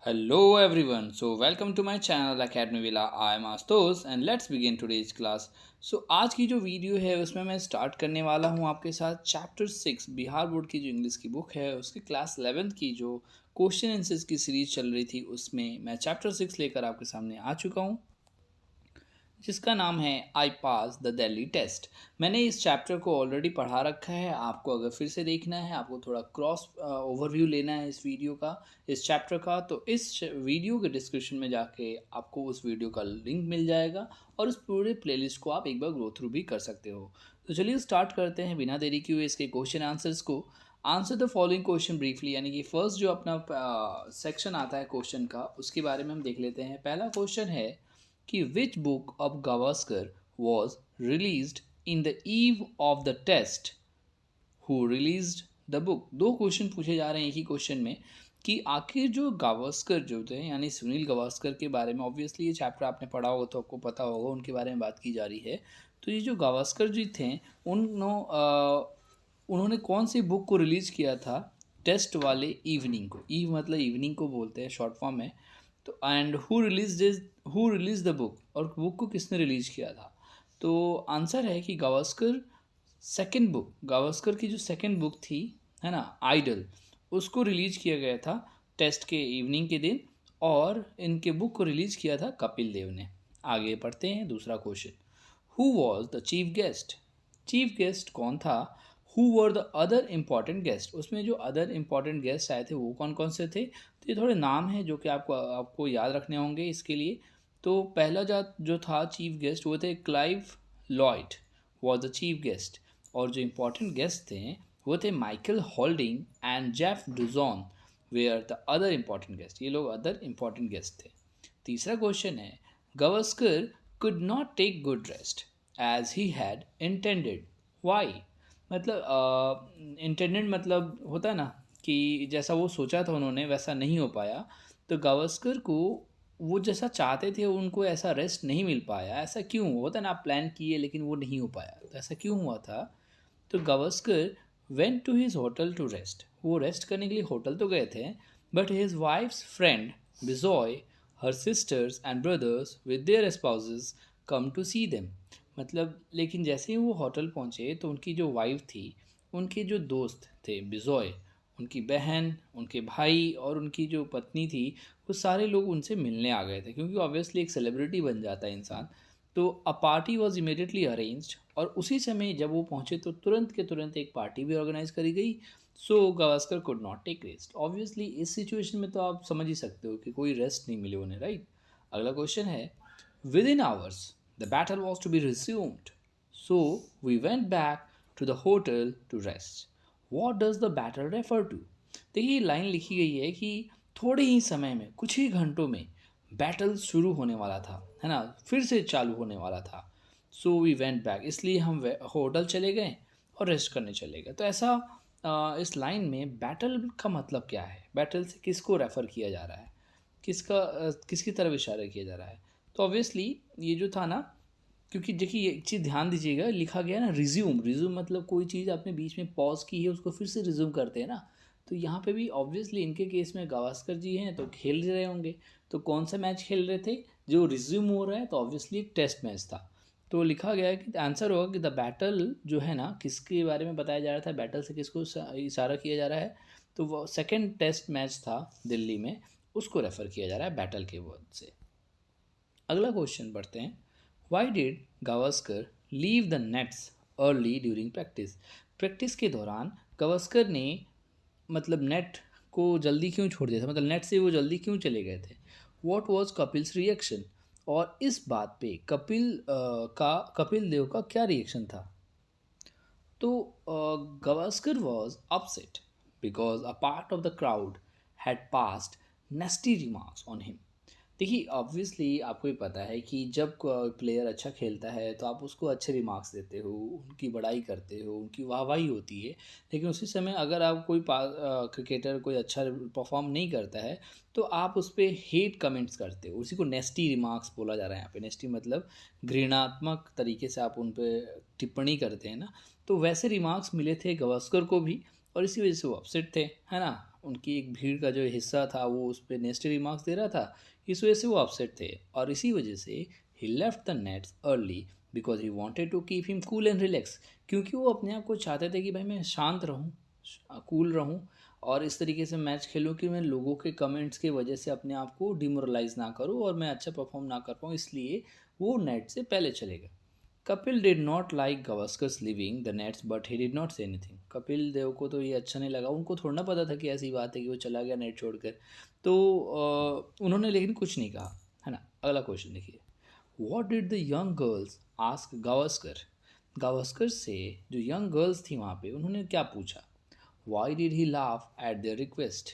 Hello everyone. So welcome to my channel Academy Villa. I am Astos and let's begin today's class. So आज की जो video है उसमें मैं start करने वाला हूँ आपके साथ चैप्टर 6 बिहार बोर्ड की जो इंग्लिश की बुक है उसकी क्लास 11th की जो क्वेश्चन आंसर्स की सीरीज चल रही थी उसमें मैं चैप्टर 6 लेकर आपके सामने आ चुका हूँ जिसका नाम है आई पास द दिल्ली टेस्ट। मैंने इस चैप्टर को ऑलरेडी पढ़ा रखा है। आपको अगर फिर से देखना है, आपको थोड़ा क्रॉस ओवरव्यू लेना है इस वीडियो का, इस चैप्टर का, तो इस वीडियो के डिस्क्रिप्शन में जाके आपको उस वीडियो का लिंक मिल जाएगा और उस पूरे प्लेलिस्ट को आप एक बार गो थ्रू भी कर सकते हो। तो चलिए स्टार्ट करते हैं बिना देरी किए इसके क्वेश्चन आंसर्स को। Answer the following question briefly, यानी कि फर्स्ट जो अपना सेक्शन आता है क्वेश्चन का उसके बारे में हम देख लेते हैं। पहला क्वेश्चन है कि which book of Gavaskar was released in the eve of the test, who released the book. दो क्वेश्चन पूछे जा रहे हैं एक ही क्वेश्चन में कि आखिर जो गावस्कर जो थे यानी सुनील गावस्कर के बारे में, ऑब्वियसली ये चैप्टर आपने पढ़ा होगा तो आपको पता होगा उनके बारे में बात की जा रही है। तो ये जो गावस्कर जी थे उन्होंने कौन सी बुक को रिलीज़ किया था टेस्ट वाले इवनिंग को। ईव मतलब इवनिंग को बोलते हैं शॉर्ट फॉर्म में। तो and who release the book, और बुक को किसने रिलीज किया था। तो आंसर है कि गावस्कर सेकंड बुक, गावस्कर की जो सेकंड बुक थी है ना आइडल, उसको रिलीज किया गया था टेस्ट के इवनिंग के दिन, और इनके बुक को रिलीज किया था कपिल देव ने। आगे पढ़ते हैं दूसरा question. Who was the chief guest, chief guest कौन था। Who were the other important guest, उसमें जो अदर इम्पॉर्टेंट गेस्ट आए थे वो कौन कौन से थे। तो ये थोड़े नाम हैं जो कि आपको याद रखने होंगे इसके लिए। तो पहला जो था चीफ गेस्ट वो थे Clive Lloyd was the chief guest, और जो इम्पॉर्टेंट गेस्ट थे वो थे Michael Holding and Jeff Dujon were the other important guest. ये लोग अदर इम्पॉर्टेंट गेस्ट थे। तीसरा क्वेश्चन है Gavaskar could not take good rest as he had intended. Why? मतलब इंटेंडेड मतलब होता है ना कि जैसा वो सोचा था उन्होंने वैसा नहीं हो पाया। तो गावस्कर को वो जैसा चाहते थे उनको ऐसा रेस्ट नहीं मिल पाया। ऐसा क्यों होता है ना, आप प्लान किए लेकिन वो नहीं हो पाया, तो ऐसा क्यों हुआ था। तो Gavaskar went to his hotel to rest, वो रेस्ट करने के लिए होटल तो गए थे, but his wife's friend Bijoy, her sisters and brothers with their spouses come to see them. मतलब लेकिन जैसे ही वो होटल पहुँचे तो उनकी जो वाइफ थी, उनके जो दोस्त थे बिजॉय, उनकी बहन, उनके भाई और उनकी जो पत्नी थी, वो सारे लोग उनसे मिलने आ गए थे, क्योंकि ऑब्वियसली एक सेलिब्रिटी बन जाता है इंसान। तो a party was immediately arranged, और उसी समय जब वो पहुँचे तो तुरंत के तुरंत एक पार्टी भी ऑर्गेनाइज करी गई। So Gavaskar could not take rest. Obviously इस सिचुएशन में तो आप समझ ही सकते हो कि कोई रेस्ट नहीं मिले उन्हें, राइट। अगला क्वेश्चन है within hours the battle was to be resumed, so we went back to the hotel to rest. What does the battle refer to. देखिए लाइन लिखी गई है कि थोड़े ही समय में, कुछ ही घंटों में बैटल शुरू होने वाला था, है ना, फिर से चालू होने वाला था। सो वी वेंट बैक, इसलिए हम होटल चले गए और रेस्ट करने चले गए। तो ऐसा इस लाइन में बैटल का मतलब क्या है, बैटल से किसको रेफ़र किया जा रहा है, किसकी तरफ इशारा किया जा रहा है। तो ऑब्वियसली ये जो था ना, क्योंकि देखिए ये एक चीज़ ध्यान दीजिएगा, लिखा गया ना रिज्यूम, रिज्यूम मतलब कोई चीज़ आपने बीच में पॉज की है उसको फिर से रिज्यूम करते हैं ना। तो यहाँ पे भी ऑब्वियसली इनके केस में गावस्कर जी हैं तो खेल रहे होंगे। तो कौन सा मैच खेल रहे थे जो रिज्यूम हो रहा है, तो ऑब्वियसली एक टेस्ट मैच था। तो लिखा गया है कि आंसर होगा कि द बैटल जो है ना किसके बारे में बताया जा रहा था, बैटल से किसको इशारा किया जा रहा है। तो वो सेकेंड टेस्ट मैच था दिल्ली में, उसको रेफ़र किया जा रहा है बैटल के वर्ड से। अगला क्वेश्चन पढ़ते हैं। Why did Gavaskar leave the nets early during practice. Practice के दौरान गावस्कर ने मतलब नेट को जल्दी क्यों छोड़ दिया था, मतलब नेट से वो जल्दी क्यों चले गए थे। वॉट वॉज कपिल्स रिएक्शन, और इस बात पे कपिल देव का क्या रिएक्शन था। तो Gavaskar was upset because a part of the crowd had passed नेस्टी remarks on him. देखिए ऑब्वियसली आपको ही पता है कि जब प्लेयर अच्छा खेलता है तो आप उसको अच्छे रिमार्क्स देते हो, उनकी बड़ाई करते हो, उनकी वाहवाही होती है। लेकिन उसी समय अगर आप कोई क्रिकेटर कोई अच्छा परफॉर्म नहीं करता है तो आप उस पर हेट कमेंट्स करते हो, उसी को नेस्टी रिमार्क्स बोला जा रहा है यहाँ पे। नेस्टी मतलब घृणात्मक तरीके से आप उन पर टिप्पणी करते हैं ना। तो वैसे रिमार्क्स मिले थे गावस्कर को भी, और इसी वजह से वो अपसेट थे, है ना। उनकी एक भीड़ का जो हिस्सा था वो उस पर नेस्टी रिमार्क्स दे रहा था, इस वजह से वो अपसेट थे और इसी वजह से ही left the nets early because he wanted to keep him cool and relax, क्योंकि वो अपने आप को चाहते थे कि भाई मैं शांत रहूँ, कूल रहूँ और इस तरीके से मैच खेलूँ कि मैं लोगों के कमेंट्स की वजह से अपने आप को डिमोरलाइज ना करूँ और मैं अच्छा परफॉर्म ना कर पाऊँ, इसलिए वो नेट से पहले चले गए। Kapil did not like Gavaskar leaving the nets but he did not say anything. Kapil Dev को तो ये अच्छा नहीं लगा, उनको थोड़ा ना पता था कि ऐसी बात है कि वो चला गया नेट छोड़कर, तो उन्होंने लेकिन कुछ नहीं कहा, है ना। अगला क्वेश्चन देखिए, what did the young girls ask Gavaskar. Gavaskar से जो यंग गर्ल्स थी वहाँ पे उन्होंने क्या पूछा, why did he laugh at their request,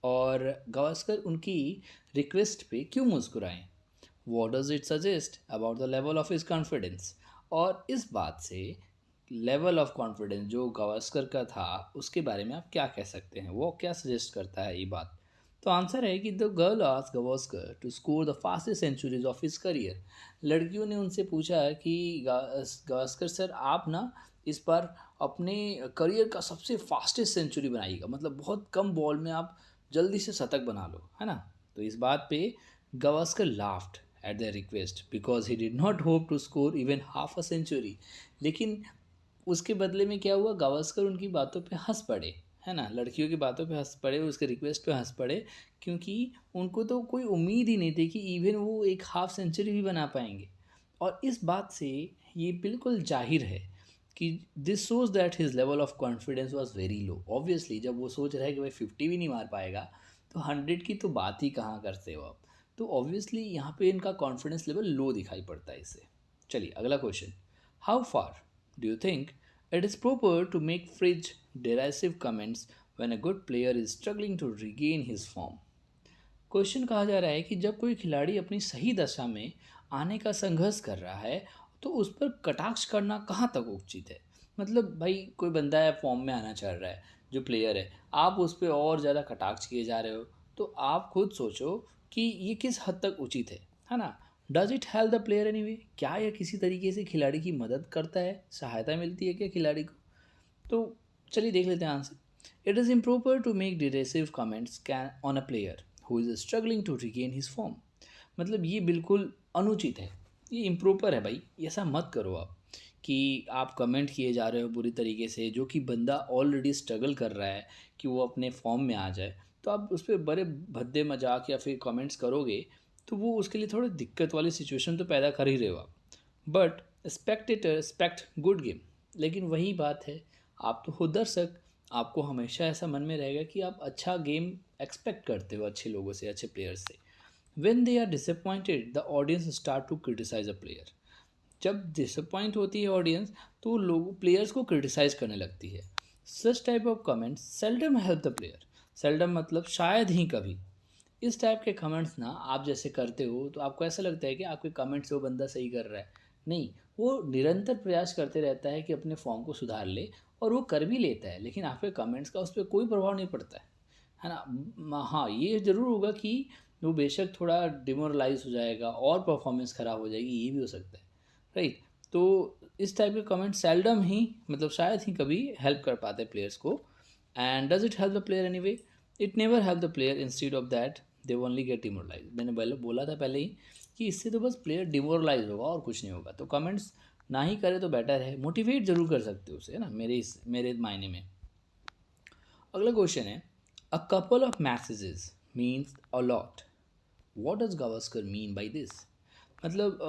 और गावस्कर उनकी रिक्वेस्ट पे क्यों मुस्कुराएं, what does it suggest about the level of his confidence, और इस बात से लेवल ऑफ कॉन्फिडेंस जो गावस्कर का था उसके बारे में आप क्या कह सकते हैं, वो क्या सजेस्ट करता है ये बात। तो आंसर है कि the girl asked Gavaskar to score the fastest centuries of his career. लड़कियों ने उनसे पूछा कि गावस्कर सर आप ना इस बार अपने करियर का सबसे फास्टेस्ट सेंचुरी बनाइएगा, मतलब बहुत कम बॉल में आप जल्दी से शतक बना लो, है ना। तो इस बात पे Gavaskar laughed at the request because he did not hope to score even half a century. लेकिन उसके बदले में क्या हुआ, गावस्कर उनकी बातों पे हंस पड़े, है ना, लड़कियों की बातों पे हंस पड़े, उसके रिक्वेस्ट पे हंस पड़े, क्योंकि उनको तो कोई उम्मीद ही नहीं थी कि इवन वो एक हाफ सेंचुरी भी बना पाएंगे। और इस बात से ये बिल्कुल जाहिर है कि this shows that his level of confidence was very low. Obviously जब वो सोच रहा है कि भाई 50 भी नहीं मार पाएगा तो 100 की तो बात ही कहाँ करते हो आप, तो ऑब्वियसली यहाँ पे इनका कॉन्फिडेंस लेवल लो दिखाई पड़ता है इससे। चलिए अगला question, how far do you think it is proper to make fridge derisive comments when a good player is struggling to regain his form। Question कहा जा रहा है कि जब कोई खिलाड़ी अपनी सही दशा में आने का संघर्ष कर रहा है तो उस पर कटाक्ष करना कहाँ तक उचित है। मतलब भाई कोई बंदा है फॉर्म में आना चाह रहा है, जो प्लेयर है, आप उस पर और ज़्यादा कटाक्ष किए जा रहे हो, तो आप खुद सोचो कि ये किस हद तक उचित है ना। Does it help the player anyway, क्या यह किसी तरीके से खिलाड़ी की मदद करता है, सहायता मिलती है क्या खिलाड़ी को। तो चलिए देख लेते हैं answer. It is improper to make derisive comments can on a player who is struggling to regain his form. मतलब ये बिल्कुल अनुचित है, ये इम्प्रॉपर है भाई, ऐसा मत करो आप कि आप कमेंट किए जा रहे हो बुरी तरीके से, जो कि बंदा ऑलरेडी स्ट्रगल कर रहा है कि वो अपने फॉर्म में आ जाए, तो आप उस पर बड़े भद्दे मजाक या फिर कमेंट्स करोगे तो वो उसके लिए थोड़ी दिक्कत वाली सिचुएशन तो पैदा कर ही रहे हो आप। But spectator expect good game, लेकिन वही बात है, आप तो हो दर्शक, आपको हमेशा ऐसा मन में रहेगा कि आप अच्छा गेम एक्सपेक्ट करते हो अच्छे लोगों से, अच्छे प्लेयर्स से। When they are disappointed the audience start to criticise a player. जब डिसअपॉइंट होती है ऑडियंस तो लोग प्लेयर्स को क्रिटिसाइज करने लगती है। Such type of comments seldom help the player. Seldom मतलब शायद ही कभी। इस टाइप के कमेंट्स ना आप जैसे करते हो तो आपको ऐसा लगता है कि आपके कमेंट्स से वो बंदा सही कर रहा है, नहीं, वो निरंतर प्रयास करते रहता है कि अपने फॉर्म को सुधार ले और वो कर भी लेता है, लेकिन आपके कमेंट्स का उस पर कोई प्रभाव नहीं पड़ता है ना। हाँ ये ज़रूर होगा कि वो बेशक थोड़ा डिमोरलाइज हो जाएगा और परफॉर्मेंस ख़राब हो जाएगी, ये भी हो सकता है, राइट। तो इस टाइप के कमेंट सेल्डम ही, मतलब शायद ही कभी हेल्प कर पाते प्लेयर्स को। And does it help the player any way, it never help the player, instead of that they only get demoralise. मैंने बोला था पहले ही कि इससे तो बस प्लेयर डिमोरलाइज होगा और कुछ नहीं होगा, तो कमेंट्स ना ही करे तो बेटर है, मोटिवेट जरूर कर सकते हो उसे, है ना, मेरे मायने में। अगला क्वेश्चन है, a couple of messages means a lot, what does Gavaskar mean by this. मतलब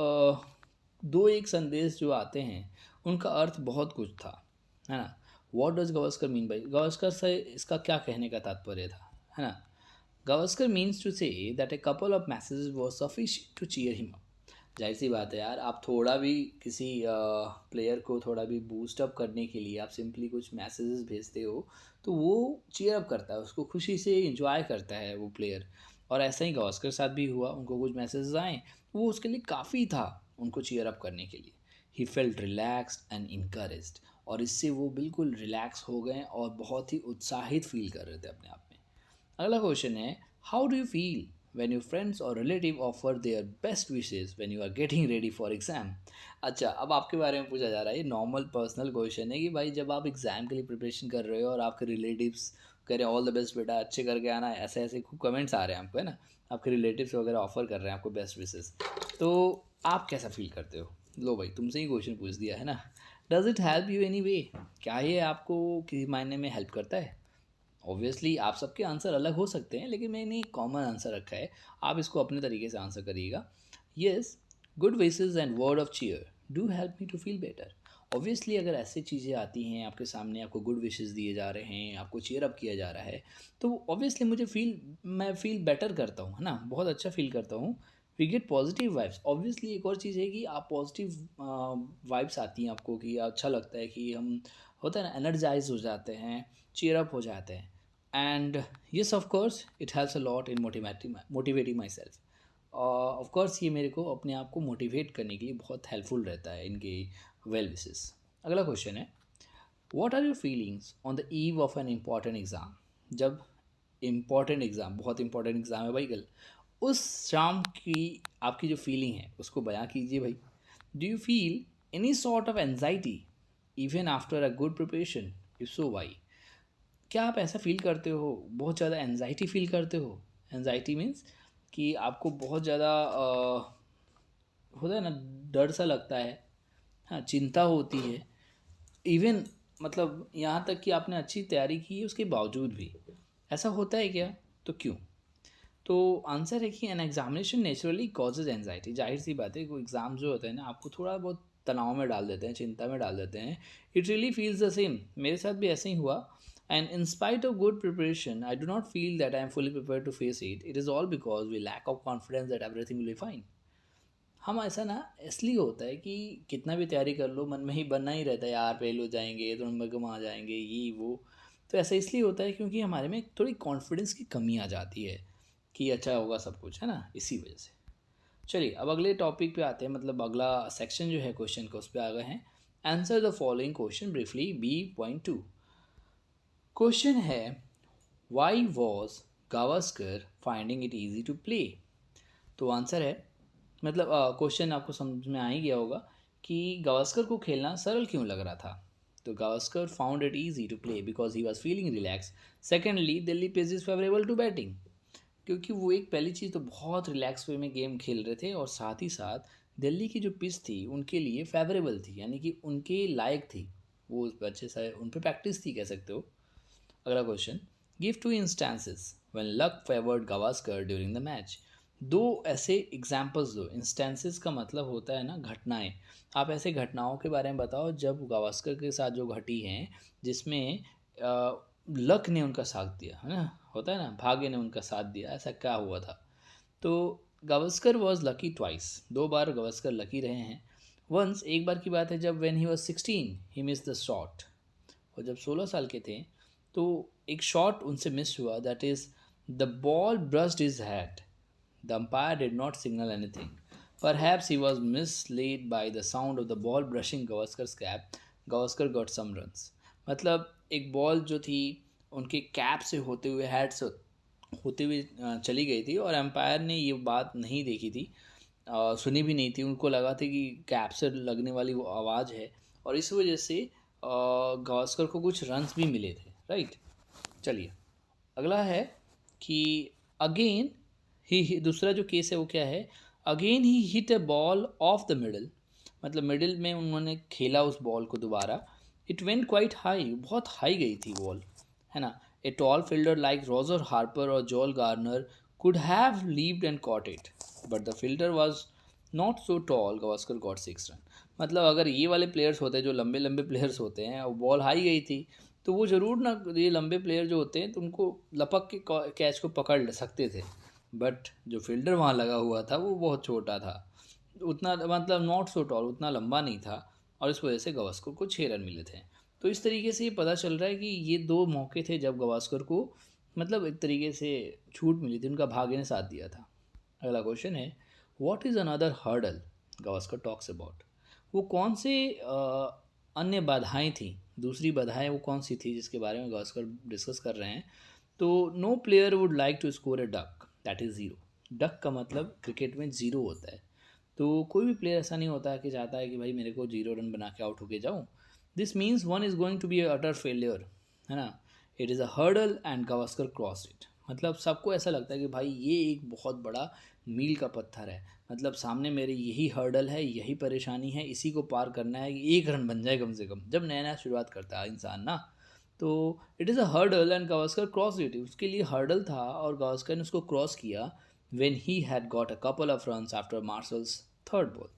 दो एक संदेश जो आते हैं उनका अर्थ बहुत कुछ था, है ना। What does Gavaskar mean by, Gavaskar से इसका क्या कहने का तात्पर्य था, है ना। Gavaskar means to say that a couple of messages was sufficient to cheer him up. जाहिर सी बात है यार, आप थोड़ा भी किसी प्लेयर को थोड़ा भी बूस्ट अप करने के लिए आप सिंपली कुछ मैसेजेस भेजते हो तो वो चीयर अप करता है, उसको खुशी से इंजॉय करता है वो प्लेयर। और ऐसा ही गावस्कर के साथ भी हुआ, उनको कुछ मैसेजेस आए, वो उसके लिए काफ़ी था उनको चीयर अप करने के लिए। He felt relaxed and encouraged, और इससे वो बिल्कुल रिलैक्स हो गए और बहुत ही उत्साहित फील कर रहे थे अपने आप में। अगला क्वेश्चन है, how do you feel when your friends or relative offer their best wishes when you are getting ready for exam। अच्छा, अब आपके बारे में पूछा जा रहा है, ये नॉर्मल पर्सनल क्वेश्चन है कि भाई जब आप एग्ज़ाम के लिए प्रिपरेशन कर रहे हो और आपके रिलेटिव्स कह रहे हैं ऑल द बेस्ट बेटा, अच्छे करके आना, ऐसे ऐसे खूब कमेंट्स आ रहे हैं आपको, है ना, आपके रिलेटिव्स वगैरह ऑफर कर रहे हैं आपको बेस्ट विशेस, तो आप कैसा फील करते हो? लो भाई, तुमसे ही क्वेश्चन पूछ दिया है ना। Does it help you any way? क्या ये आपको किसी मायने में हेल्प करता है? ऑब्वियसली आप सबके आंसर अलग हो सकते हैं, लेकिन मैंने एक कॉमन आंसर रखा है, आप इसको अपने तरीके से आंसर करिएगा। Yes, good wishes and word of cheer do help me to feel better. Obviously अगर ऐसी चीज़ें आती हैं आपके सामने, आपको गुड विशेस दिए जा रहे हैं, आपको चीयर अप किया जा रहा है, तो ऑब्वियसली मैं फील बेटर करता हूँ, है ना, बहुत अच्छा फील करता हूँ। We get positive vibes. Obviously एक और चीज़ है कि आप पॉजिटिव वाइब्स आती हैं आपको, कि अच्छा लगता है कि हम, होता है ना, एनर्जाइज हो जाते हैं, चीयर अप हो जाते हैं। And yes, of course it helps a lot in motivating my self. Of course ये मेरे को अपने आप को मोटिवेट करने के लिए बहुत हेल्पफुल रहता है इनके वेल विशेस। अगला क्वेश्चन है, what are your feelings on the eve of an important exam? जब इम्पॉर्टेंट एग्ज़ाम, बहुत इंपॉर्टेंट एग्ज़ाम है भाई कल, उस शाम की आपकी जो फीलिंग है उसको बयां कीजिए भाई। Do you feel any sort of anxiety even after a good preparation? If so why? क्या आप ऐसा फील करते हो, बहुत ज़्यादा एनजाइटी फील करते हो? एनजाइटी मीन्स कि आपको बहुत ज़्यादा होता है ना, डर सा लगता है, हाँ, चिंता होती है, इवन मतलब यहाँ तक कि आपने अच्छी तैयारी की है उसके बावजूद भी ऐसा होता है क्या? तो क्यों? तो आंसर है कि an examination naturally causes anxiety. जाहिर सी बात है, कोई एग्ज़ाम जो होता है ना, आपको थोड़ा बहुत तनाव में डाल देते हैं, चिंता में डाल देते हैं। It really feels the same, मेरे साथ भी ऐसे ही हुआ। And in spite of good preparation I do not feel that I am fully prepare to face it. It is all because we lack of confidence that everything will be fine. हम ऐसा ना इसलिए होता है कि कितना भी तैयारी कर लो, मन में ही बनना ही रहता है, यार फेल हो जाएंगे तो नंबर कम आ जाएंगे, ये वो। तो ऐसा इसलिए होता है क्योंकि हमारे में थोड़ी कॉन्फिडेंस की कमी आ जाती है कि अच्छा होगा सब कुछ, है ना, इसी वजह से। चलिए अब अगले टॉपिक पे आते हैं, मतलब अगला सेक्शन जो है क्वेश्चन का, उस पर आ गए हैं। Answer the following question briefly, B.2। Question है, why was Gavaskar finding it easy to play? तो आंसर है, मतलब क्वेश्चन आपको समझ में आ ही गया होगा कि गावस्कर को खेलना सरल क्यों लग रहा था। तो Gavaskar found it easy to play because he was feeling relax. Secondly, Delhi pitch is favourable to batting, क्योंकि वो एक पहली चीज़ तो बहुत रिलैक्स वे में गेम खेल रहे थे, और साथ ही साथ दिल्ली की जो पिच थी उनके लिए फेवरेबल थी, यानी कि उनके लायक थी, वो अच्छे से उन पर प्रैक्टिस थी, कह सकते हो। अगला question, give two instances when luck favoured Gavaskar during the match. दो ऐसे एग्जाम्पल्स दो। इंस्टेंसेस का मतलब होता है ना, घटनाएं। आप ऐसे घटनाओं के बारे में बताओ जब गावस्कर के साथ जो घटी हैं, जिसमें लक ने उनका साथ दिया, है ना, होता है ना, भाग्य ने उनका साथ दिया, ऐसा क्या हुआ था? तो गावस्कर वॉज लकी ट्वाइस, दो बार गावस्कर लकी रहे हैं। वंस, एक बार की बात है, जब when he was 16 he miss the shot, और जब 16 साल के थे तो एक शॉट उनसे मिस हुआ, that is the ball brushed his head. The umpire did not signal anything, perhaps he was misled by the sound of the ball brushing Gavaskar's cap. Gavaskar got some runs. मतलब एक बॉल जो थी उनके cap से होते हुए, head से होते हुए चली गई थी, और एम्पायर ने ये बात नहीं देखी थी, सुनी भी नहीं थी। उनको लगा था कि कैप से लगने वाली वो आवाज़ है, और इस वजह से गावस्कर को कुछ रन्स भी मिले थे, राइट। चलिए अगला है कि अगेन ही दूसरा जो केस है वो क्या है, again he hit a ball off the middle, मतलब मिडिल में उन्होंने खेला उस बॉल को दोबारा। इट वेंट क्वाइट हाई, बहुत हाई गई थी बॉल, है ना। A tall fielder like Roger Harper और Joel Garner could have leaped and caught it, but the fielder was not so tall. Gavaskar got 6 run. मतलब अगर ये वाले प्लेयर्स होते हैं, जो लंबे लंबे प्लेयर्स होते हैं, और बॉल हाई गई थी, तो वो ज़रूर ना, ये लंबे प्लेयर जो होते हैं तो उनको लपक के कैच को पकड़ सकते थे, बट जो फील्डर वहाँ लगा हुआ था वो बहुत छोटा था, उतना मतलब नॉट सो टॉल, उतना लंबा नहीं था, और इस वजह से गावस्कर को 6 रन मिले थे। तो इस तरीके से ये पता चल रहा है कि ये दो मौके थे जब गावस्कर को मतलब एक तरीके से छूट मिली थी, उनका भाग्य ने साथ दिया था। अगला क्वेश्चन है, what is another hurdle Gavaskar talks about? वो कौन से अन्य बाधाएं थी, दूसरी बाधाएं वो कौन सी थी जिसके बारे में गावस्कर डिस्कस कर रहे हैं? तो no player would like to score a duck, that is zero. Duck का मतलब क्रिकेट में ज़ीरो होता है, तो कोई भी प्लेयर ऐसा नहीं होता कि चाहता है कि भाई मेरे को 0 रन बना के आउट होके जाऊँ। This means one is going to be utter failure, है ना। It is a hurdle and Gavaskar cross it. मतलब सबको ऐसा लगता है कि भाई ये एक बहुत बड़ा मील का पत्थर है, मतलब सामने मेरे यही हर्डल है, यही परेशानी है, इसी को पार करना है कि एक रन बन जाए कम से कम, जब नया नया शुरुआत करता है इंसान ना। तो it is a hurdle and Gavaskar cross it, उसके लिए हर्डल था और गावस्कर ने उसको क्रॉस किया when he had got a couple of runs after marshals third ball.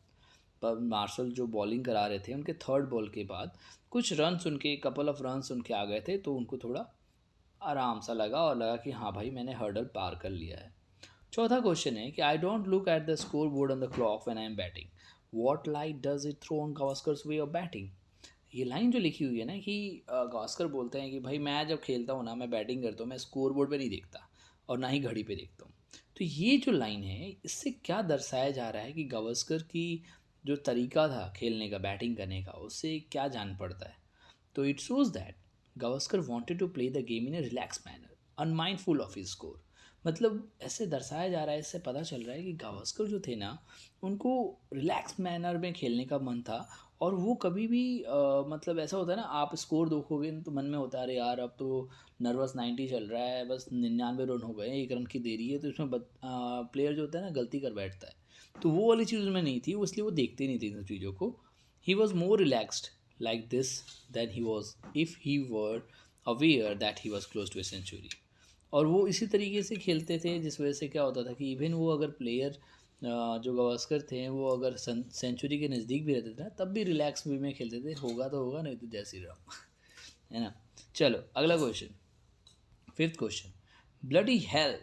पर मार्शल जो बॉलिंग करा रहे थे उनके थर्ड बॉल के बाद कुछ रन्स उनके, कपल ऑफ रन्स उनके आ गए थे, तो उनको थोड़ा आराम सा लगा और लगा कि हाँ भाई मैंने हर्डल पार कर लिया है। चौथा क्वेश्चन है कि I don't look at the score board on the clock when I am batting, what light does it throw on Gavaskar's way of batting. ये लाइन जो लिखी हुई है ना कि गावस्कर बोलते हैं कि भाई मैं जब खेलता हूँ ना, मैं बैटिंग करता हूँ, मैं स्कोर बोर्ड पर नहीं देखता और ना ही घड़ी पे देखता हूँ। तो ये जो लाइन है इससे क्या दर्शाया जा रहा है कि गावस्कर की जो तरीका था खेलने का, बैटिंग करने का, उससे क्या जान पड़ता है। तो it shows that Gavaskar wanted to play the game in a relax manner unmindful of his score. मतलब ऐसे दर्शाया जा रहा है, इससे पता चल रहा है कि गावस्कर जो थे ना, उनको रिलैक्स मैनर में खेलने का मन था। और वो कभी भी मतलब ऐसा होता है ना, आप स्कोर देखोगे तो मन में होता है अरे यार अब तो नर्वस 90 चल रहा है, बस 99 रन हो गए, एक रन की देरी है, तो इसमें प्लेयर जो होता है ना गलती कर बैठता है। तो वो वाली चीज़ उसमें नहीं थी, वो इसलिए वो देखते नहीं थे इन चीज़ों को। He was more relaxed like this than he was if he were aware that he was close to a century। और वो इसी तरीके से खेलते थे जिस वजह से क्या होता था कि इवन वो अगर प्लेयर जो गावस्कर थे वो अगर सेंचुरी के नज़दीक भी रहते थे ना, तब भी रिलैक्स वे में खेलते थे, होगा तो होगा नहीं तो जय श्री राम है ना। चलो अगला question, fifth question, bloody hell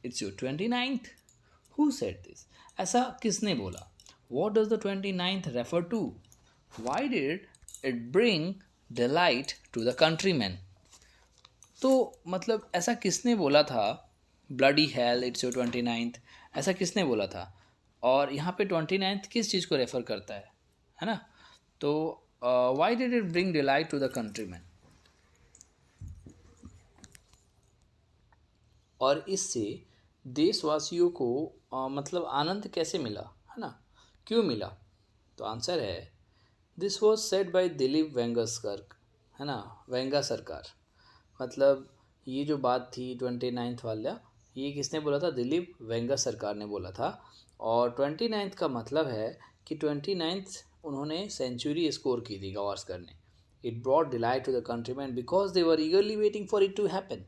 it's your 29th, who said this, ऐसा किसने बोला। What does the 29th refer to, why did it bring delight to the countryman. तो मतलब ऐसा किसने बोला था, bloody hell it's your 29th, ऐसा किसने बोला था। और यहाँ पे 29th किस चीज़ को रेफर करता है ना। तो why did it bring delight to the countryman, और इससे देशवासियों को मतलब आनंद कैसे मिला, है ना, क्यों मिला। तो आंसर है this was said by Dilip Vengsarkar, है ना, वेंगा सरकार। मतलब ये जो बात थी 29th वाला, ये किसने बोला था, दिलीप वेंगा सरकार ने बोला था। और 29th का मतलब है कि 29th उन्होंने सेंचुरी स्कोर की थी गावस्कर ने। It brought delight to the countryman because they were eagerly waiting for it to happen.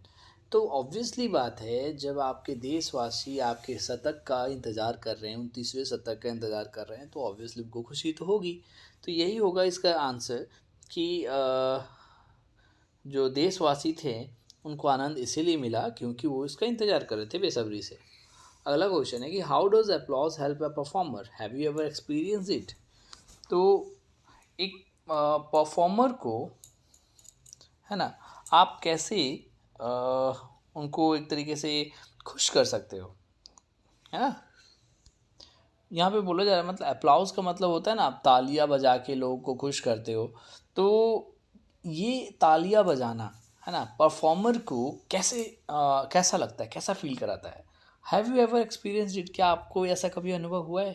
तो ऑब्वियसली बात है, जब आपके देशवासी आपके शतक का इंतज़ार कर रहे हैं, 29वें शतक का इंतज़ार कर रहे हैं, तो ऑब्वियसली उनको खुशी तो होगी। तो यही होगा इसका आंसर कि जो देशवासी थे उनको आनंद इसीलिए मिला क्योंकि वो इसका इंतज़ार कर रहे थे बेसब्री से। अगला क्वेश्चन है कि how does applause help a performer, have you ever experience it. तो एक परफॉर्मर को, है ना, आप कैसे उनको एक तरीके से खुश कर सकते हो, है ना। यहाँ पे बोला जा रहा है, मतलब अप्लाउज का मतलब होता है ना, आप तालियां बजा के लोगों को खुश करते हो। तो ये तालियां बजाना, है ना, परफॉर्मर को कैसे कैसा लगता है, कैसा फील कराता है। Have you ever experienced it, क्या आपको ऐसा कभी अनुभव हुआ है।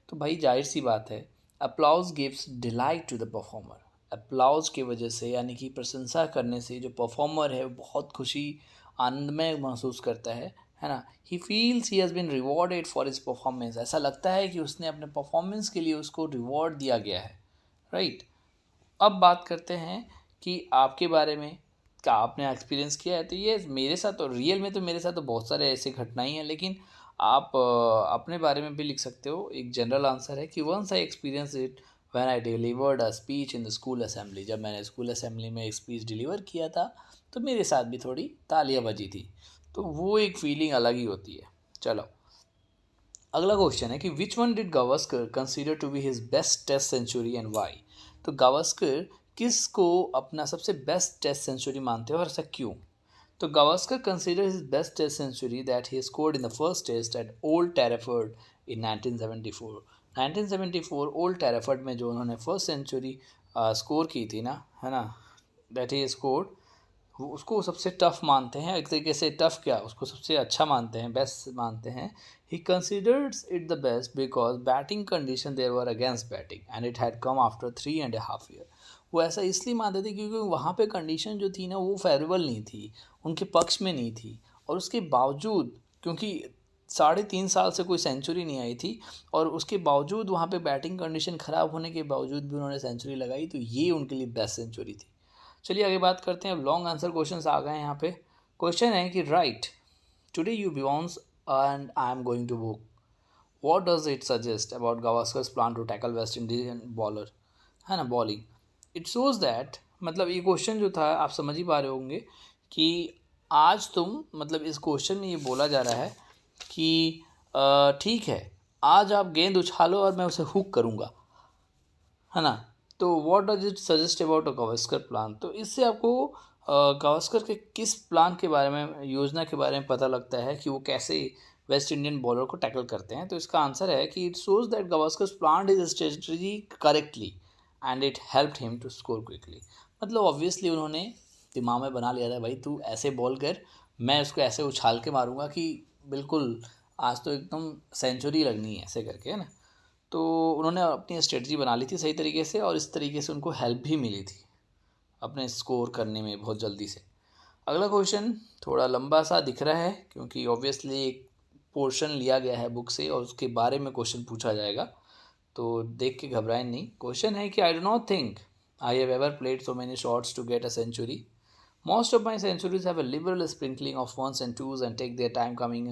तो भाई जाहिर सी बात है, applause gives delight to the performer. Applause की वजह से, यानी कि प्रशंसा करने से, जो परफॉर्मर है वो बहुत खुशी आनंदमय महसूस करता है ना। He feels he has been rewarded for his performance, ऐसा लगता है कि उसने अपने परफॉर्मेंस के लिए उसको रिवॉर्ड दिया गया है, राइट। अब बात करते हैं कि आपके बारे में क्या आपने एक्सपीरियंस किया है। तो ये मेरे साथ तो रियल में, तो मेरे साथ तो बहुत सारे ऐसे घटनाएं हैं, लेकिन आप अपने बारे में भी लिख सकते हो। एक जनरल आंसर है कि once I experience it when I delivered a speech in the school assembly. जब मैंने स्कूल असेंबली में एक स्पीच डिलीवर किया था तो मेरे साथ भी थोड़ी तालियां बजी थी, तो वो एक फीलिंग अलग ही होती है। चलो अगला क्वेश्चन है कि which one did Gavaskar consider to be his best test century and why. तो गावस्कर किसको अपना सबसे बेस्ट टेस्ट सेंचुरी मानते हो और ऐसा क्यों। तो Gavaskar consider his best test century that he scored in the first test at Old Trafford in 1974। 1974 Old Trafford में जो उन्होंने फर्स्ट सेंचुरी स्कोर की थी ना, है ना, दैट ही स्कोर्ड, उसको सबसे टफ मानते हैं। एक तरीके से टफ क्या, उसको सबसे अच्छा मानते हैं, बेस्ट मानते हैं। He considers it the best because batting condition there were against batting and it had come after 3.5 year. वो ऐसा इसलिए मानते थे क्योंकि वहाँ पे कंडीशन जो थी ना वो फेवरेबल नहीं थी, उनके पक्ष में नहीं थी। और उसके बावजूद, क्योंकि 3.5 साल से कोई सेंचुरी नहीं आई थी, और उसके बावजूद वहाँ पे बैटिंग कंडीशन ख़राब होने के बावजूद भी उन्होंने सेंचुरी लगाई, तो ये उनके लिए बेस्ट सेंचुरी थी। चलिए आगे बात करते हैं। अब लॉन्ग आंसर क्वेश्चन आ गए हैं यहाँ पे। क्वेश्चन है कि right today you Beyonce and I am going to book, what does it suggest about Gavaskar's plan to tackle West Indian bowler, है ना, बॉलिंग? इट शोज़ दैट, मतलब ये क्वेश्चन जो था आप समझ ही पा रहे होंगे कि आज तुम, मतलब इस क्वेश्चन में ये बोला जा रहा है कि ठीक है, आज आप गेंद उछालो और मैं उसे हुक करूँगा, है ना। तो what does it suggest about a Gavaskar plan? तो इससे आपको गावस्कर के किस प्लान के बारे में, योजना के बारे में पता लगता है कि वो कैसे वेस्ट इंडियन बॉलर को टैकल करते हैं। तो इसका आंसर है कि it shows that Gavaskar plan his strategy correctly and it helped him to score quickly. मतलब ऑब्वियसली उन्होंने दिमाग में बना लिया था, भाई तू ऐसे बॉल कर, मैं उसको ऐसे उछाल के मारूंगा कि बिल्कुल आज तो एकदम सेंचुरी लगनी है, ऐसे करके, है ना। तो उन्होंने अपनी स्ट्रेटजी बना ली थी सही तरीके से, और इस तरीके से उनको हेल्प भी मिली थी अपने स्कोर करने में बहुत जल्दी से। अगला क्वेश्चन थोड़ा लंबा सा दिख रहा है क्योंकि ऑब्वियसली एक पोर्शन लिया गया है बुक से और उसके बारे में क्वेश्चन पूछा जाएगा, तो देख के घबराएं नहीं। क्वेश्चन है कि I do not think I have ever played so many shots to get a century. Most of my centuries have a liberal sprinkling of ones and twos and take their time coming,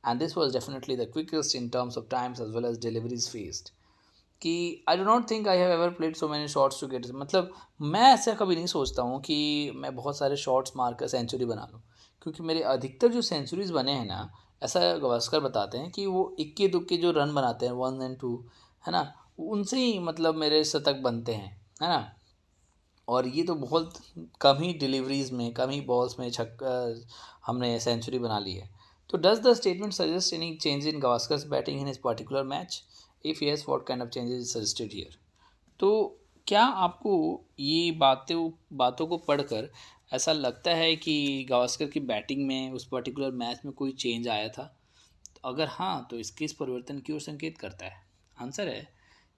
and this was definitely the quickest in terms of times as well as deliveries faced. कि I do not think I have ever played so many shots to get, मतलब मैं ऐसा कभी नहीं सोचता हूँ कि मैं बहुत सारे शॉट्स मार कर सेंचुरी बना लूँ, क्योंकि मेरे अधिकतर जो सेंचुरीज बने हैं ना, ऐसा गावस्कर बताते हैं कि वो इक्के दुक्के जो रन बनाते हैं 1 and 2, है ना, उनसे ही मतलब मेरे शतक बनते हैं, है ना। और ये तो बहुत कम ही डिलीवरीज में, कम ही बॉल्स में छक्का हमने सेंचुरी बना ली है। तो does the statement suggest any change in Gavaskar's batting in his particular match? If yes, what kind of changes suggested here? तो क्या आपको ये बातों को पढ़कर ऐसा लगता है कि गावस्कर की बैटिंग में उस पर्टिकुलर मैच में कोई चेंज आया था? तो अगर हाँ, तो इसके इस परिवर्तन की ओर संकेत करता है। आंसर है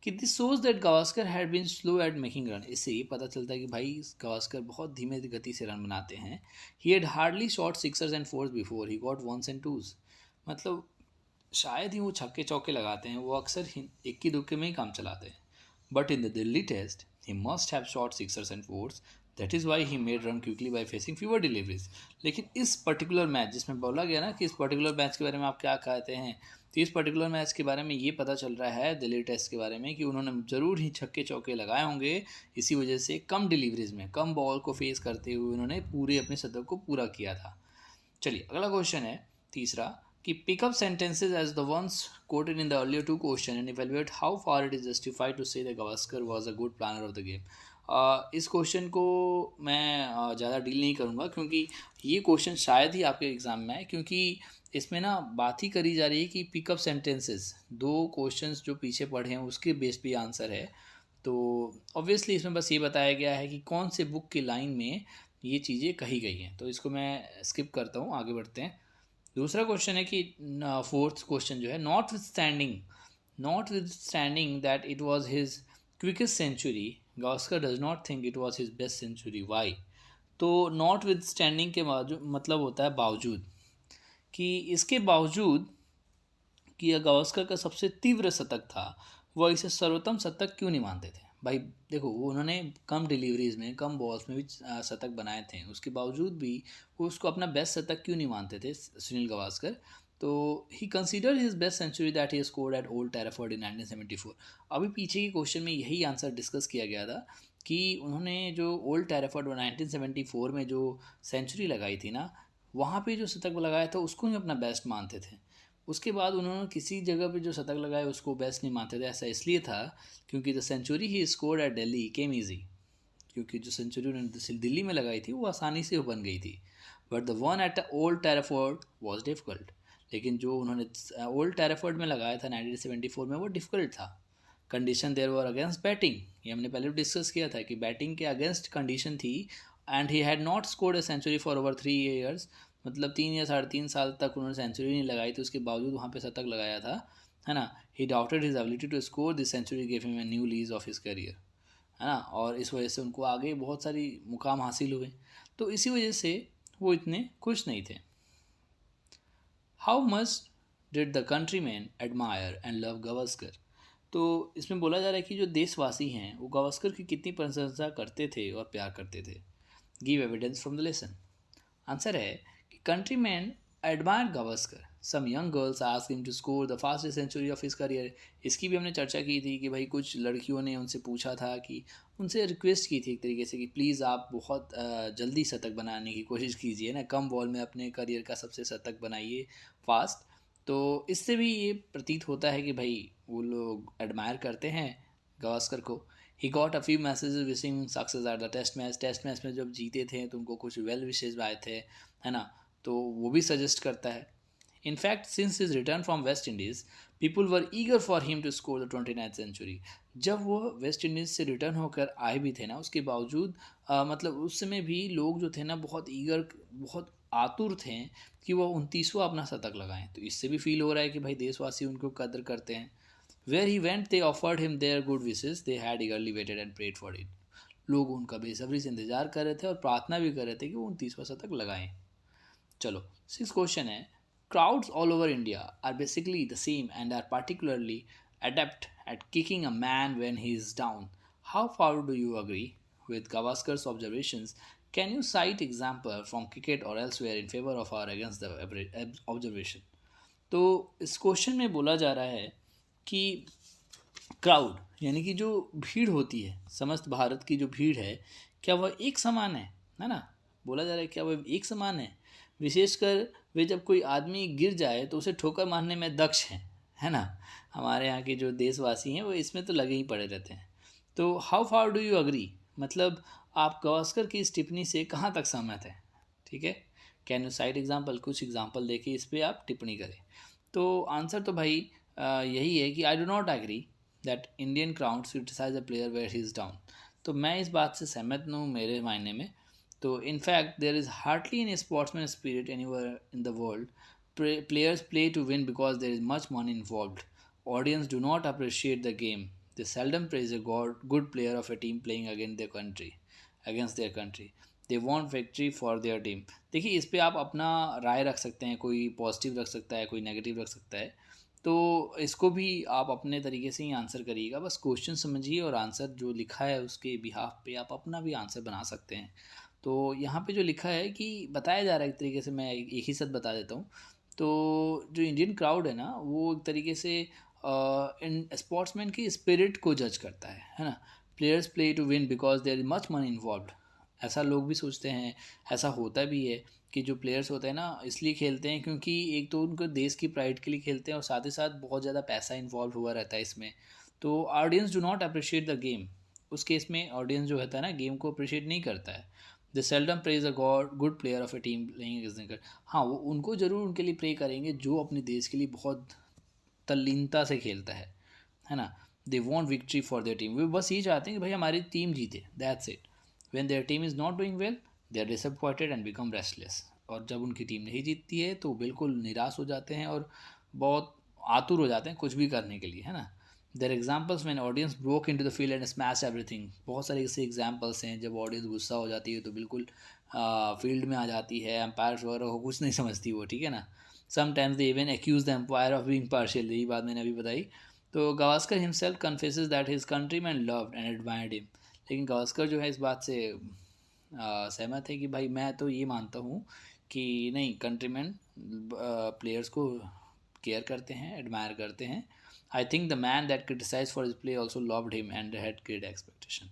कि this shows that Gavaskar had been slow at making run. इससे ये पता चलता है कि भाई गावस्कर बहुत धीमे गति से रन बनाते हैं। He had hardly shot sixers and fours before he got ones and twos. मतलब शायद ही वो छक्के चौके लगाते हैं, वो अक्सर इक्की दुक्के में ही काम चलाते हैं। But in the Delhi test he must have shot sixers and fours, that is why he made run quickly by facing fewer deliveries. लेकिन इस पर्टिकुलर मैच जिसमें बोला गया ना कि इस पर्टिकुलर मैच के बारे में आप क्या कहते हैं, तो इस पर्टिकुलर मैच के बारे में ये पता चल रहा है दिल्ली टेस्ट के बारे में कि उन्होंने ज़रूर ही छक्के चौके लगाए होंगे। इसी वजह से कम डिलीवरीज में, कम बॉल को फेस करते हुए उन्होंने पूरे अपने शतक को पूरा किया था। चलिए अगला क्वेश्चन है तीसरा कि pick up sentences as the ones quoted in the earlier two question and evaluate how far it is justified to say that Gavaskar was a good planner of the game. इस क्वेश्चन को मैं ज़्यादा deal नहीं करूँगा क्योंकि ये question शायद ही आपके एग्ज़ाम में आए, क्योंकि इसमें ना बात ही करी जा रही है कि पिकअप सेंटेंसेस, दो क्वेश्चंस जो पीछे पढ़े हैं उसके बेस पे आंसर है। तो ऑब्वियसली इसमें बस ये बताया गया है कि कौन से बुक की लाइन में ये चीज़ें कही गई हैं, तो इसको मैं स्किप करता हूँ, आगे बढ़ते हैं। दूसरा क्वेश्चन है कि फोर्थ क्वेश्चन जो है, notwithstanding that it was his quickest century, Gavaskar does not think it was his best century, why? तो नॉट विद स्टैंडिंग के मतलब होता है बावजूद, कि इसके बावजूद कि यह गावस्कर का सबसे तीव्र शतक था, वह इसे सर्वोत्तम शतक क्यों नहीं मानते थे? भाई देखो, वो उन्होंने कम डिलीवरीज में, कम बॉल्स में भी शतक बनाए थे, उसके बावजूद भी वो उसको अपना बेस्ट शतक क्यों नहीं मानते थे सुनील गावस्कर? तो he consider his best century that he scored at Old Trafford in 1974। अभी पीछे के क्वेश्चन में यही आंसर डिस्कस किया गया था कि उन्होंने जो ओल्ड टैराफोर्ड 1974 में जो सेंचुरी लगाई थी ना, वहाँ पे जो शतक लगाया था उसको ही अपना बेस्ट मानते थे। उसके बाद उन्होंने किसी जगह पे जो शतक लगाया उसको बेस्ट नहीं मानते थे। ऐसा इसलिए था क्योंकि the century he scored at Delhi came easy, क्योंकि जो सेंचुरी उन्होंने दिल्ली में लगाई थी वो आसानी से बन गई थी। But the one at Old Trafford was difficult. लेकिन जो उन्होंने ओल्ड टैराफोर्ड में लगाया था 1974 में, वो डिफ़िकल्ट था। Condition there were against batting, ये हमने पहले डिस्कस किया था कि बैटिंग के अगेंस्ट कंडीशन थी। And he had not scored a century for over 3 years, मतलब 3 या 3.5 साल तक उन्होंने सेंचुरी नहीं लगाई थी, उसके बावजूद वहाँ पे शतक लगाया था, है ना। He doubted his ability to score this century, give him a new lease of his career, है ना, और इस वजह से उनको आगे बहुत सारी मुकाम हासिल हुए, तो इसी वजह से वो इतने खुश नहीं थे। How much did the country man admire and love Gavaskar. तो इसमें बोला जा रहा है कि जो देशवासी हैं वो गावस्कर की कितनी प्रशंसा करते थे और प्यार करते थे। Give evidence from the lesson. Answer है कि countryman admire Gavaskar. Some young girls ask him to score the fastest century of his career. इसकी भी हमने चर्चा की थी कि भाई कुछ लड़कियों ने उनसे पूछा था कि उनसे रिक्वेस्ट की थी एक तरीके से कि प्लीज़ आप बहुत जल्दी शतक बनाने की कोशिश कीजिए ना, कम बॉल में अपने करियर का सबसे शतक बनाइए फास्ट। तो इससे भी ये प्रतीत होता है कि भाई वो लोग एडमायर करते हैं गावस्कर को। He got a few messages wishing success at the test match में जब जीते थे तो उनको कुछ वेल विशेज आए थे, है ना, तो वो भी सजेस्ट करता है। In fact, since his return from West Indies, people were eager for him to score the 29th century. जब वो वेस्ट इंडीज़ से रिटर्न होकर आए भी थे ना, उसके बावजूद मतलब उस समय भी लोग जो थे ना बहुत ईगर, बहुत आतुर थे कि वो 29वां अपना शतक लगाएं। तो इससे भी फील हो रहा है कि भाई देशवासी उनको कदर करते हैं। Where he went they offered him their good wishes, they had eagerly waited and prayed for it. लोग उनका बेसब्री से इंतजार कर रहे थे और प्रार्थना भी कर रहे थे कि वो 29वां शतक लगाएं। चलो, 6th क्वेश्चन है, crowds all over India are basically the same and are particularly adept at kicking a man when he is down. How far do you agree with Gavaskar's observations? Can you cite example from cricket or elsewhere in favor of or against the observation? तो इस question में बोला जा रहा है कि crowd यानी कि जो भीड़ होती है, समस्त भारत की जो भीड़ है, क्या वह एक समान है ना, बोला जा रहा है क्या वह एक समान है। विशेषकर वे जब कोई आदमी गिर जाए तो उसे ठोकर मारने में दक्ष हैं, है ना। हमारे यहाँ के जो देशवासी हैं वो इसमें तो लगे ही पड़े रहते हैं। तो how far do you agree, मतलब आप गावस्कर की इस टिप्पणी से कहाँ तक सहमत हैं, ठीक है। कैन यू साइट एग्जाम्पल, कुछ एग्जाम्पल देके इस पर आप टिप्पणी करें। तो आंसर तो भाई यही है कि I do not agree that Indian crowds criticise a player where he is down. तो मैं इस बात से सहमत हूँ मेरे मायने में। तो in fact there is hardly any sportsman spirit anywhere in the world. Players play to win because there is much money involved. Audience do not appreciate the game. They seldom praise a good player of a team playing against their country. They want victory for their team. देखिए इस पे आप अपना राय रख सकते हैं, कोई positive रख सकता है, कोई नेगेटिव रख सकता है। तो इसको भी आप अपने तरीके से ही आंसर करिएगा, बस क्वेश्चन समझिए और आंसर जो लिखा है उसके बिहाफ पे आप अपना भी आंसर बना सकते हैं। तो यहाँ पे जो लिखा है कि बताया जा रहा है एक तरीके से, मैं एक ही साथ बता देता हूँ। तो जो इंडियन क्राउड है ना वो एक तरीके से इन स्पोर्ट्समैन की स्पिरिट को जज करता है ना। Players play to win because there is much money involve. ऐसा लोग भी सोचते हैं, ऐसा होता भी है कि जो प्लेयर्स होते हैं ना इसलिए खेलते हैं क्योंकि एक तो उनको देश की प्राइड के लिए खेलते हैं और साथ ही साथ बहुत ज़्यादा पैसा इन्वॉल्व हुआ रहता है इसमें। तो audience do not appreciate the game. उस केस में ऑडियंस जो होता है ना गेम को अप्रिशिएट नहीं करता है। The seldom praise a good player of A team playing against their. हाँ, वो उनको ज़रूर उनके लिए प्रे करेंगे जो अपने देश के लिए बहुत तल्लीनता से खेलता है ना। They want victory for their team. वे बस ये चाहते हैं कि भाई हमारी टीम जीते, that's it. When their team is not doing well they are disappointed and become restless. और जब उनकी टीम नहीं जीतती है तो बिल्कुल निराश हो जाते हैं और बहुत आतुर हो जाते हैं कुछ भी करने के लिए, है ना। There examples when audience broke into the field and smash everything. बहुत सारे ऐसे एग्जाम्पल्स हैं जब ऑडियंस गुस्सा हो जाती है तो बिल्कुल फील्ड में आ जाती है, एम्पायर्स वगैरह को कुछ नहीं समझती वो, ठीक है ना। Sometimes they even accuse the umpire of being partial, यही बात मैंने अभी बताई। तो Gavaskar himself confesses that his countryman loved and admired him. लेकिन गावस्कर जो है इस बात से सहमत है कि भाई मैं तो ये मानता हूँ कि नहीं, कंट्रीमैन प्लेयर्स को केयर करते हैं, एडमायर करते हैं। I think the man that criticise for his play also loved him and had great expectation.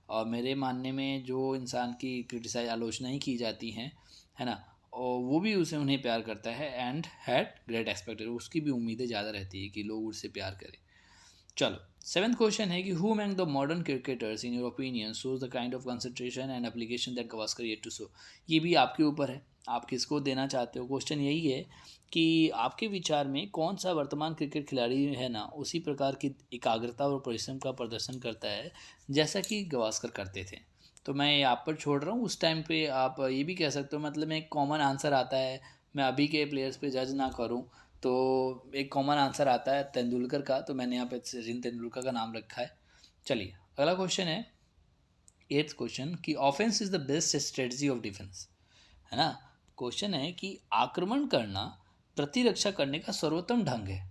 और मेरे मानने में जो इंसान की क्रिटिसाइज आलोचना ही की जाती हैं, है ना, और वो भी उसे उन्हें प्यार करता है एंड हैड ग्रेट एक्सपेक्टेशन। उसकी भी उम्मीदें ज़्यादा रहती है कि लोग उससे प्यार करें। चलो, 7th क्वेश्चन है कि who among the modern cricketers in your opinion shows the kind of concentration and application that Gavaskar yet to show. ये भी आपके ऊपर है, आप किसको देना चाहते हो। क्वेश्चन यही है कि आपके विचार में कौन सा वर्तमान क्रिकेट खिलाड़ी है ना उसी प्रकार की एकाग्रता और परिश्रम का प्रदर्शन करता है जैसा कि गावस्कर करते थे। तो मैं ये आप पर छोड़ रहा हूँ, उस टाइम पे आप ये भी कह सकते हो, मतलब एक कॉमन आंसर आता है, मैं अभी के प्लेयर्स पे जज ना करूँ तो एक कॉमन आंसर आता है तेंदुलकर का, तो मैंने यहाँ पे सचिन तेंदुलकर का नाम रखा है। चलिए अगला क्वेश्चन है, एट्थ क्वेश्चन कि offence is the best strategy of defence, है ना। क्वेश्चन है कि आक्रमण करना प्रतिरक्षा करने का सर्वोत्तम ढंग है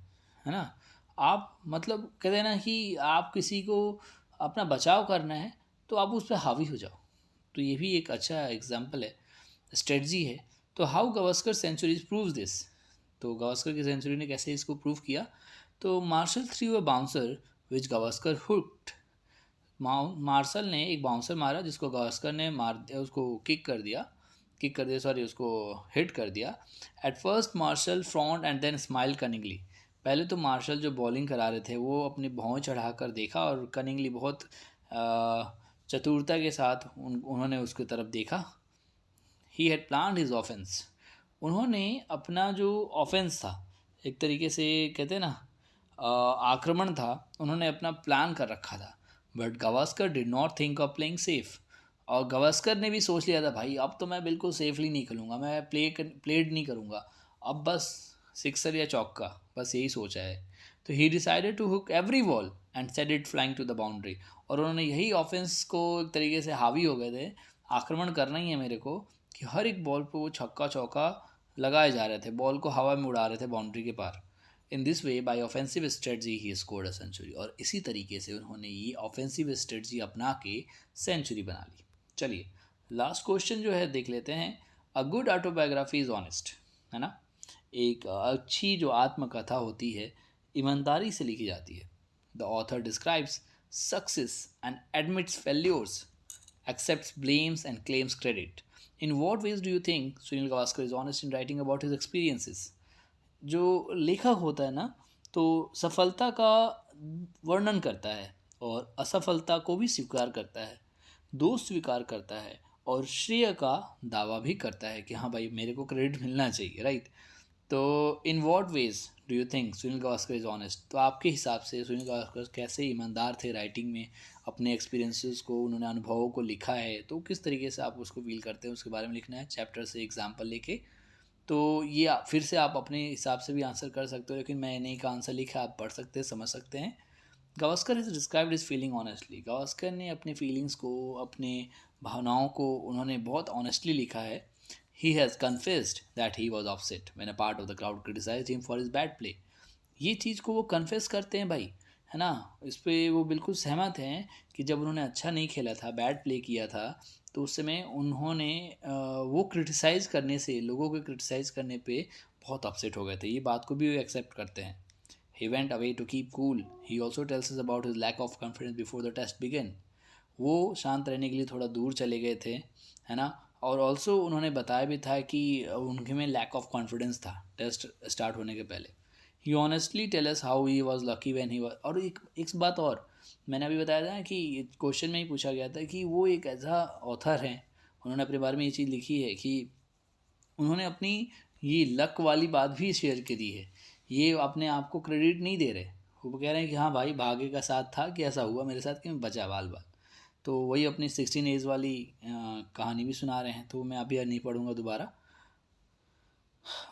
ना। आप मतलब कहते हैं ना कि आप किसी को अपना बचाव करना है तो आप उस पर हावी हो जाओ, तो ये भी एक अच्छा एग्जाम्पल है, स्ट्रेटजी है। तो how Gavaskar centuries prove this, तो गावस्कर की सेंचुरी ने कैसे इसको प्रूव किया। तो Marshall threw a bouncer which Gavaskar hooked, Marshall ने एक बाउंसर मारा जिसको गावस्कर ने उसको किक कर दिया सॉरी उसको हिट कर दिया। At first Marshall frowned and then smile cunningly, पहले तो मार्शल जो बॉलिंग करा रहे थे वो अपनी भौं चढ़ाकर देखा और कनिंगली बहुत चतुरता के साथ उन्होंने उसकी तरफ देखा। He had planned his offence, उन्होंने अपना जो ऑफेंस था, एक तरीके से कहते हैं ना आक्रमण था, उन्होंने अपना प्लान कर रखा था। But Gavaskar did not think of playing safe, और गावस्कर ने भी सोच लिया था भाई अब तो मैं बिल्कुल सेफली नहीं खेलूँगा, मैं प्लेड नहीं करूँगा, अब बस सिक्सर या चौका, बस यही सोचा है। तो he decided to hook every ball and set it flying to the boundary, और उन्होंने यही ऑफेंस को एक तरीके से हावी हो गए थे, आक्रमण करना ही है मेरे को, कि हर एक बॉल पे वो छक्का चौका लगाए जा रहे थे, बॉल को हवा में उड़ा रहे थे बाउंड्री के पार। In this way by offensive strategy he scored a century, और इसी तरीके से उन्होंने ये ऑफेंसिव स्ट्रेटजी अपना के सेंचुरी बना ली। चलिए लास्ट क्वेश्चन जो है देख लेते हैं। A good autobiography is honest, है ना। एक अच्छी जो आत्मकथा होती है ईमानदारी से लिखी जाती है। The author describes success and admits failures, accepts blames and claims credit. In what ways do you think Sunil Gavaskar is honest in writing about his experiences? जो लेखक होता है ना, तो सफलता का वर्णन करता है और असफलता को भी स्वीकार करता है, दोष स्वीकार करता है और श्रेय का दावा भी करता है कि हाँ भाई मेरे को क्रेडिट मिलना चाहिए, राइट। तो in what veg do you think Sunil Gavaskar is honest, तो आपके हिसाब से सुनील गावस्कर कैसे ईमानदार थे राइटिंग में, अपने एक्सपीरियंसेस को, उन्होंने अनुभवों को लिखा है, तो किस तरीके से आप उसको फील करते हैं उसके बारे में लिखना है चैप्टर से एग्जाम्पल लेके। तो ये फिर से आप अपने हिसाब से भी आंसर कर सकते हो, लेकिन मैंने एक आंसर लिखा, आप पढ़ सकते हैं, समझ सकते हैं। Gavaskar has described his feeling honestly, Gavaskar ने अपने फीलिंग्स को, अपने भावनाओं को उन्होंने बहुत ऑनेस्टली लिखा है। He has confessed that he was upset when a part of the crowd criticized him for his bad play. ये चीज़ को वो कन्फेस करते हैं भाई, है ना। इस पर वो बिल्कुल सहमत हैं कि जब उन्होंने अच्छा नहीं खेला था, बैड प्ले किया था, तो उस समय उन्होंने वो क्रिटिसाइज़ करने से, लोगों के क्रिटिसाइज़ करने पे बहुत अपसेट हो गए थे, ये बात को भी वो एक्सेप्ट करते हैं। He went away to keep cool. He also tells us about his lack of confidence before the test began. वो शांत रहने के लिए थोड़ा दूर चले गए थे, है ना। और ऑल्सो उन्होंने बताया भी था कि उनके में लैक ऑफ कॉन्फिडेंस था टेस्ट स्टार्ट होने के पहले। He honestly tell us how he was lucky when he was, और एक बात और मैंने अभी बताया था कि क्वेश्चन में ही पूछा गया था कि वो एक ऐसा ऑथर हैं, उन्होंने अपने बारे में ये चीज़ लिखी है कि उन्होंने अपनी ये लक वाली बात भी शेयर करी है, ये अपने आप को क्रेडिट नहीं दे रहे, वो कह रहे हैं कि हाँ भाई भाग्य का साथ था कि ऐसा हुआ मेरे साथ कि मैं बचा बाल बाल। तो वही अपनी 16 एज वाली कहानी भी सुना रहे हैं, तो मैं अभी नहीं पढ़ूंगा दोबारा।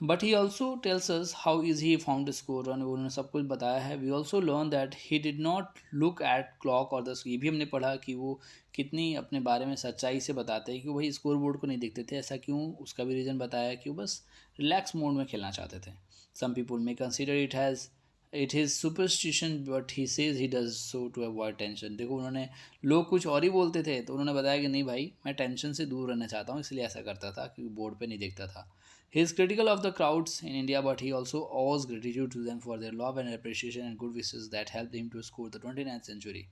But he also tells us how is he found score run, उन्होंने सब कुछ बताया है। We also learn that he did not look at clock और द, ये भी हमने पढ़ा कि वो कितनी अपने बारे में सच्चाई से बताते हैं कि वही स्कोर बोर्ड को नहीं देखते थे। ऐसा क्यों, उसका भी रीज़न बताया कि वो बस रिलैक्स मोड में खेलना चाहते थे। Some people may consider it is superstition but he says he does so to avoid tension. देखो उन्होंने, लोग कुछ और ही बोलते थे तो उन्होंने बताया कि नहीं भाई मैं टेंशन से दूर रहना चाहता हूँ, इसलिए ऐसा करता था, क्योंकि बोर्ड पे नहीं देखता था। He is critical of the crowds in India but he also owes gratitude to them for their love and appreciation and good wishes that helped him to score the 29th century.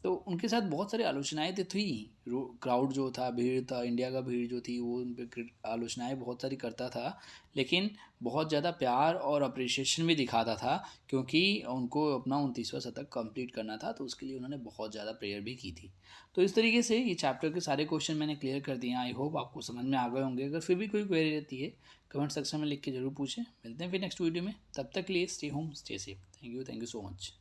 तो उनके साथ बहुत सारी आलोचनाएं तो थी, crowd जो था, भीड़ था, इंडिया का भीड़ जो थी, वो उन पर आलोचनाएं बहुत सारी करता था, लेकिन बहुत ज़्यादा प्यार और अप्रिशिएशन भी दिखाता था, क्योंकि उनको अपना 29वां शतक कंप्लीट करना था, तो उसके लिए उन्होंने बहुत ज़्यादा प्रेयर भी की थी। तो इस तरीके से ये चैप्टर के सारे क्वेश्चन मैंने क्लियर कर दिए। आई होप आपको समझ में आ गए होंगे। अगर फिर भी कोई क्वेरी रहती है कमेंट सेक्शन में लिख के जरूर पूछें। मिलते हैं फिर नेक्स्ट वीडियो में, तब तक के लिए stay home stay safe. Thank you so much.